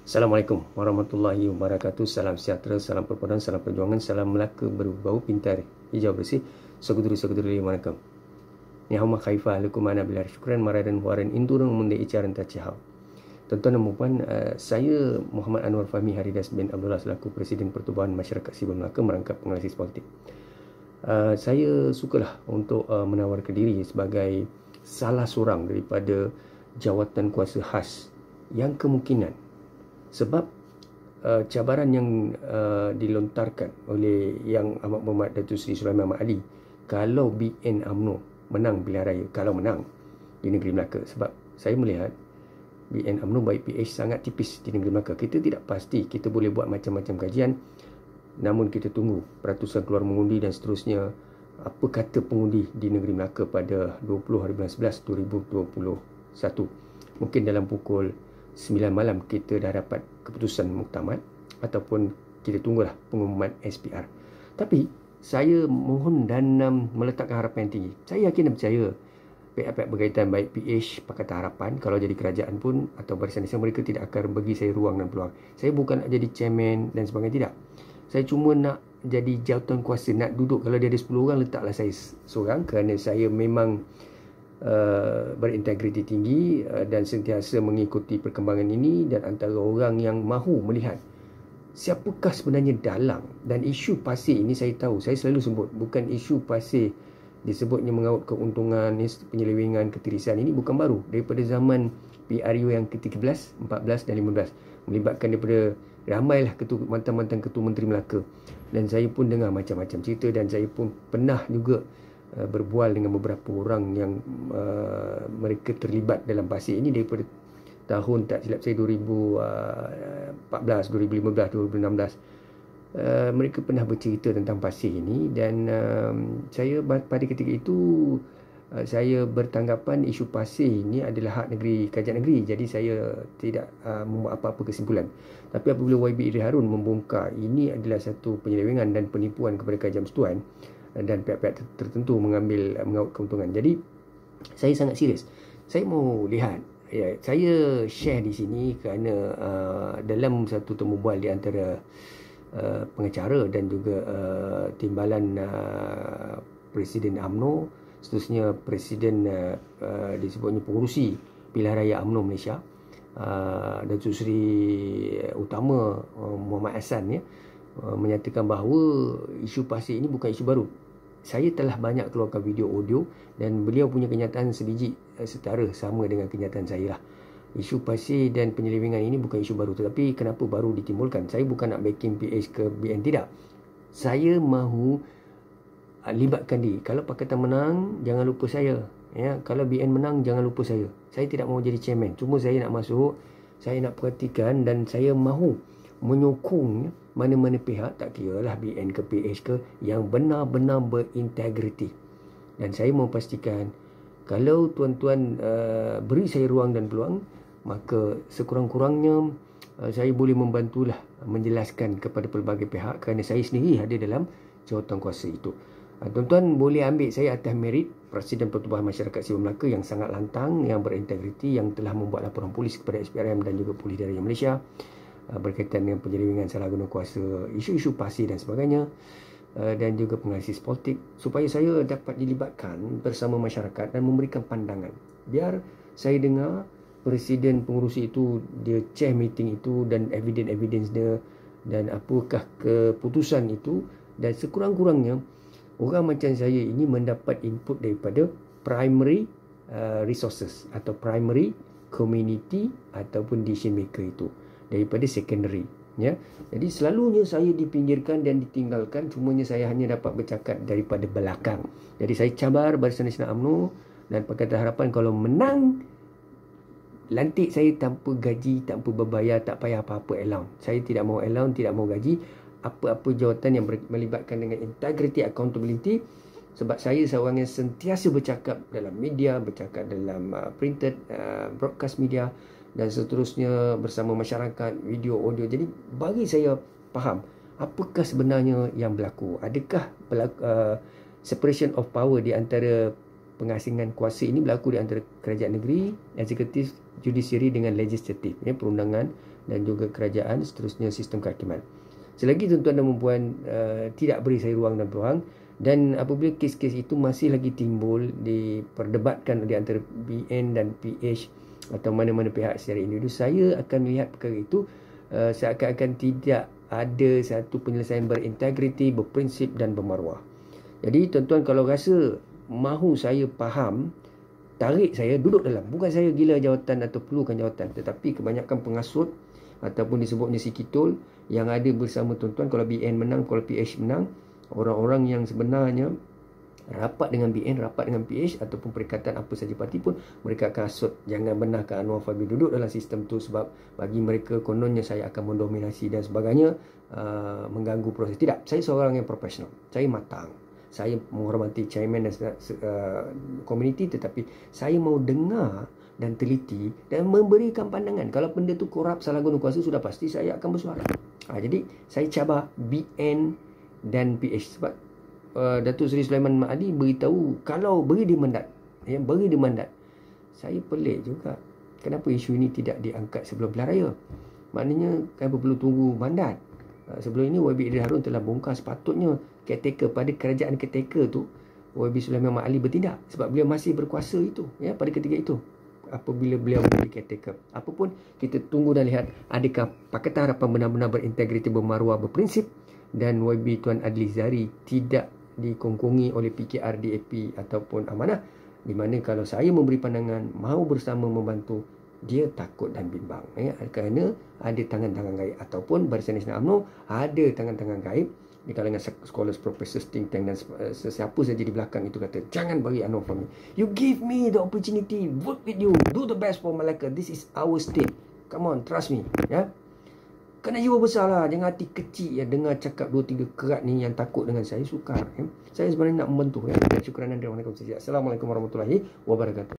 Assalamualaikum warahmatullahi wabarakatuh. Salam sejahtera, salam persaudaraan, salam perjuangan, salam Melaka berbau pintar, hijau bersih. Saudara-saudari Wanakkam. Ni hama khaifah lakum ana bilar syukran maradan waran indurang mundai icaran tacihau. Tuan-tuan dan puan, saya Muhammad Anwar Fahmi Haridas bin Abdullah selaku Presiden Pertubuhan Masyarakat Sivil Melaka merangkap penganalisis politik. Saya sukalah untuk menawarkan diri sebagai salah seorang daripada jawatan kuasa khas yang kemungkinan sebab cabaran yang dilontarkan oleh Yang Amat Berhormat Datuk Seri Sulaiman Ahmad Ali kalau BN UMNO menang pilihan raya, kalau menang di negeri Melaka, sebab saya melihat BN UMNO baik PH sangat tipis di negeri Melaka. Kita tidak pasti, kita boleh buat macam-macam kajian, namun kita tunggu peratusan keluar mengundi dan seterusnya apa kata pengundi di negeri Melaka pada 20 hari bulan 11 2021. Mungkin dalam pukul 9 malam kita dah dapat keputusan muktamad ataupun kita tunggulah pengumuman SPR. Tapi saya mohon dan meletakkan harapan yang tinggi. Saya yakin dan percaya pihak-pihak berkaitan baik PH, Pakatan Harapan, kalau jadi kerajaan pun atau Barisan Nasional, mereka tidak akan bagi saya ruang dan peluang. Saya bukan nak jadi chairman dan sebagainya, tidak. Saya cuma nak jadi jawatan kuasa, nak duduk, kalau dia ada 10 orang letaklah saya seorang, kerana saya memang berintegriti tinggi dan sentiasa mengikuti perkembangan ini, dan antara orang yang mahu melihat siapakah sebenarnya dalang. Dan isu pasir ini saya tahu, saya selalu sebut, bukan isu pasir disebutnya mengaut keuntungan, penyelewengan, ketirisan, ini bukan baru. Daripada zaman PRU yang ke-13, 14 dan 15, melibatkan daripada ramailah mantan-mantan ketua Menteri Melaka, dan saya pun dengar macam-macam cerita, dan saya pun pernah juga berbual dengan beberapa orang yang mereka terlibat dalam pasir ini daripada tahun, tak silap saya, 2014, 2015, 2016. Mereka pernah bercerita tentang pasir ini, dan saya pada ketika itu saya bertanggapan isu pasir ini adalah hak negeri, kerajaan negeri, jadi saya tidak membuat apa-apa kesimpulan. Tapi apabila YB Idris Harun membongkar ini adalah satu penyelewengan dan penipuan kepada kerajaan persekutuan dan pihak-pihak tertentu mengaut keuntungan, jadi saya sangat serius. Saya mau lihat, ya, saya share di sini kerana dalam satu temu bual di antara pengacara dan juga timbalan Presiden UMNO, seterusnya Presiden disebutnya pengurusi pilihan raya UMNO Malaysia, Datuk Seri Utama Muhammad Hassan, ya, menyatakan bahawa isu pasir ini bukan isu baru. Saya telah banyak keluarkan video audio dan beliau punya kenyataan sebiji setara sama dengan kenyataan saya lah. Isu pasir dan penyelewengan ini bukan isu baru, tetapi kenapa baru ditimbulkan? Saya bukan nak backing PH ke BN, tidak. Saya mahu libatkan diri. Kalau Pakatan menang, jangan lupa saya. Ya, kalau BN menang, jangan lupa saya. Saya tidak mahu jadi chairman. Cuma saya nak masuk, saya nak perhatikan, dan saya mahu menyokong mana-mana pihak, tak kira lah BN ke PH ke, yang benar-benar berintegriti. Dan saya mahu pastikan kalau tuan-tuan beri saya ruang dan peluang, maka sekurang-kurangnya saya boleh membantulah menjelaskan kepada pelbagai pihak, kerana saya sendiri ada dalam jawatan kuasa itu. Tuan-tuan boleh ambil saya atas merit Presiden Pertubuhan Masyarakat Sivil Melaka yang sangat lantang, yang berintegriti, yang telah membuat laporan polis kepada SPRM dan juga Polis Daerah Malaysia berkaitan dengan penyelewengan salah guna kuasa, isu-isu pasir dan sebagainya, dan juga penganalisis politik, supaya saya dapat dilibatkan bersama masyarakat dan memberikan pandangan. Biar saya dengar Presiden pengurusi itu, dia chair meeting itu, dan evidence dia, dan apakah keputusan itu, dan sekurang-kurangnya orang macam saya ini mendapat input daripada primary resources atau primary community ataupun decision maker itu, daripada secondary, ya. Jadi selalunya saya dipinggirkan dan ditinggalkan, cumanya saya hanya dapat bercakap daripada belakang. Jadi saya cabar Barisan Nasional UMNO dan Pakatan Harapan, kalau menang, lantik saya tanpa gaji, tanpa berbayar, tak payah apa-apa allowance. Saya tidak mahu allowance, tidak mahu gaji, apa-apa jawatan yang melibatkan dengan integrity, accountability. Sebab saya seorang yang sentiasa bercakap dalam media, bercakap dalam printed, broadcast media dan seterusnya bersama masyarakat, video, audio. Jadi bagi saya faham apakah sebenarnya yang berlaku. Adakah separation of power di antara pengasingan kuasa ini berlaku di antara kerajaan negeri, eksekutif, judisiari dengan legislatif, perundangan dan juga kerajaan, seterusnya sistem kehakiman. Selagi tuan-tuan dan puan tidak beri saya ruang dan peluang, dan apabila kes-kes itu masih lagi timbul, diperdebatkan di antara BN dan PH atau mana-mana pihak secara individu, saya akan melihat perkara itu seakan-akan tidak ada satu penyelesaian berintegriti, berprinsip dan bermaruah. Jadi tuan-tuan kalau rasa mahu saya faham, tarik saya duduk dalam. Bukan saya gila jawatan atau perlukan jawatan, tetapi kebanyakan pengasut ataupun disebutnya si kitol yang ada bersama tuan-tuan, kalau BN menang, kalau PH menang, orang-orang yang sebenarnya rapat dengan BN, rapat dengan PH ataupun perikatan apa saja parti pun, mereka akan asut jangan benarkan Anwar Fahmi duduk dalam sistem tu, sebab bagi mereka kononnya saya akan mendominasi dan sebagainya, mengganggu proses. Tidak, saya seorang yang profesional, saya matang, saya menghormati chairman dan komuniti, tetapi saya mau dengar dan teliti dan memberikan pandangan. Kalau benda tu korup, salah guna kuasa, sudah pasti saya akan bersuara. Jadi saya cabar BN dan PH sebab Datuk Seri Sulaiman Maadi beritahu kalau beri dia mandat, beri dia mandat. Saya pelik juga, kenapa isu ini tidak diangkat sebelum pilihan raya? Maknanya kan perlu tunggu mandat. Sebelum ini YB Idris Harun telah bongkar sepatutnya caretaker, pada kerajaan caretaker tu YB Sulaiman Maadi bertindak sebab beliau masih berkuasa itu, pada ketika itu apabila beliau menjadi caretaker. Apapun, kita tunggu dan lihat adakah Pakatan Harapan benar-benar berintegriti, bermaruah, berprinsip, dan YB Tuan Adli Zari tidak dikongkongi oleh PKR, DAP ataupun amanah, di mana kalau saya memberi pandangan mahu bersama membantu, dia takut dan bimbang, kerana ada tangan-tangan gaib, ataupun Barisan Nasional UMNO ada tangan-tangan gaib di kalangan scholars, professors, think tank dan sesiapa saja di belakang itu kata jangan bagi Anwar Fahmi. You give me the opportunity, work with you, do the best for Malacca, this is our state, come on, trust me, kena jiwa besar lah, jangan hati kecil dengar cakap 2-3 kerat ni yang takut dengan saya, sukar. Saya sebenarnya nak membantu. Syukuran dan terima kasih. Assalamualaikum warahmatullahi wabarakatuh.